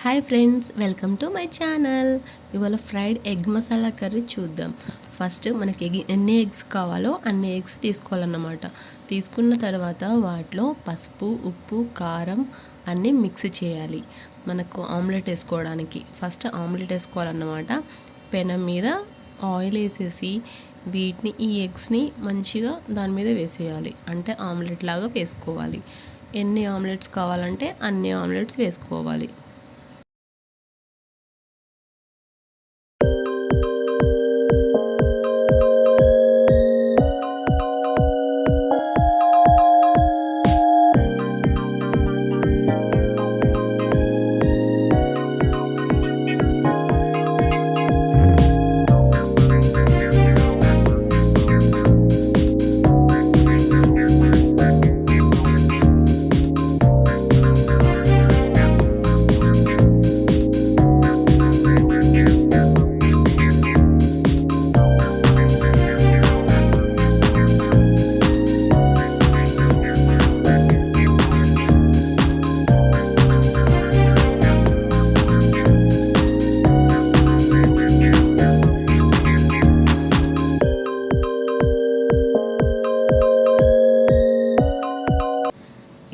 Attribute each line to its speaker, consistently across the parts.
Speaker 1: Hi friends, welcome to my channel. ఇవాళ fried egg masala curry చూద్దాం. First మనకి ఎన్ని ఎగ్స్ కావాలో అన్ని ఎగ్స్ తీసుకోవాలన్నమాట. తీసుకున్న తర్వాత వాటిలో పసుపు, ఉప్పు, కారం అన్నీ మిక్స్ చేయాలి. మనకు ఆమ్లెట్ వేసుకోవడానికి ఫస్ట్ ఆమ్లెట్ వేసుకోవాలన్నమాట. పెనం మీద ఆయిల్ వేసేసి ఈ ఎగ్స్ని మంచిగా దాని మీద వేసేయాలి. అంటే ఆమ్లెట్ లాగా వేసుకోవాలి. ఎన్ని ఆమ్లెట్స్ కావాలంటే అన్ని ఆమ్లెట్స్ వేసుకోవాలి.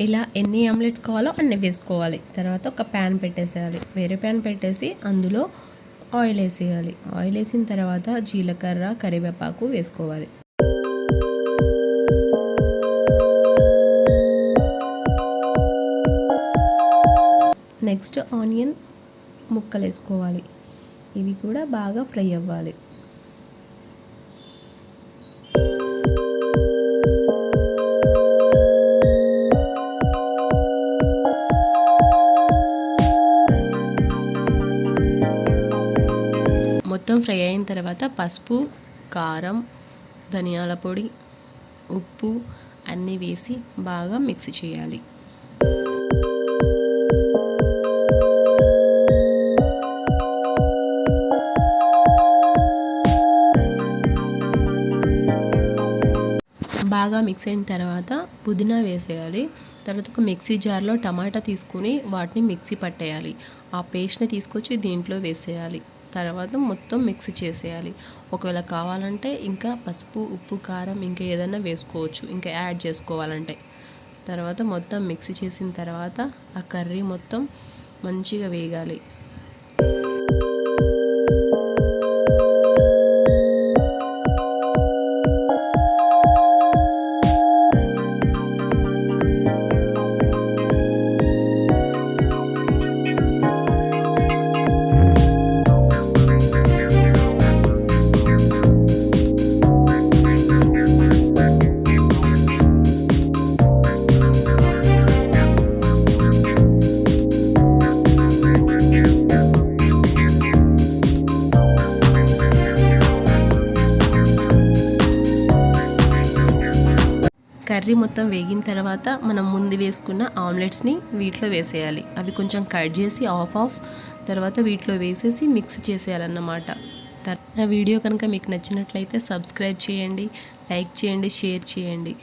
Speaker 1: ఇలా ఎన్ని ఆమ్లెట్స్ కావాలో అన్ని వేసుకోవాలి. తర్వాత ఒక ప్యాన్ పెట్టేసేయాలి. వేరే ప్యాన్ పెట్టేసి అందులో ఆయిల్ వేసేయాలి. ఆయిల్ వేసిన తర్వాత జీలకర్ర, కరివేపాకు వేసుకోవాలి. నెక్స్ట్ ఆనియన్ ముక్కలు వేసుకోవాలి. ఇవి కూడా బాగా ఫ్రై అవ్వాలి. మొత్తం ఫ్రై అయిన తర్వాత పసుపు, కారం, ధనియాల పొడి, ఉప్పు అన్నీ వేసి బాగా మిక్స్ చేయాలి. బాగా మిక్స్ అయిన తర్వాత పుదీనా వేసేయాలి. తర్వాత ఒక మిక్సీ జార్లో టమాటా తీసుకుని వాటిని మిక్సీ పట్టేయాలి. ఆ పేస్ట్ని తీసుకొచ్చి దీంట్లో వేసేయాలి. తర్వాత మొత్తం మిక్స్ చేసేయాలి. ఒకవేళ కావాలంటే ఇంకా పసుపు, ఉప్పు, కారం ఇంకా ఏదైనా వేసుకోవచ్చు, ఇంకా యాడ్ చేసుకోవాలంటే. తర్వాత మొత్తం మిక్స్ చేసిన తర్వాత ఆ కర్రీ మొత్తం మంచిగా వేగాలి. కర్రీ మొత్తం వేగిన తర్వాత మనం ముందు వేసుకున్న ఆమ్లెట్స్ని వీటిలో వేసేయాలి. అవి కొంచెం కట్ చేసి ఆఫ్ తర్వాత వీటిలో వేసేసి మిక్స్ చేసేయాలన్నమాట. నా వీడియో కనుక మీకు నచ్చినట్లయితే సబ్స్క్రైబ్ చేయండి, లైక్ చేయండి, షేర్ చేయండి.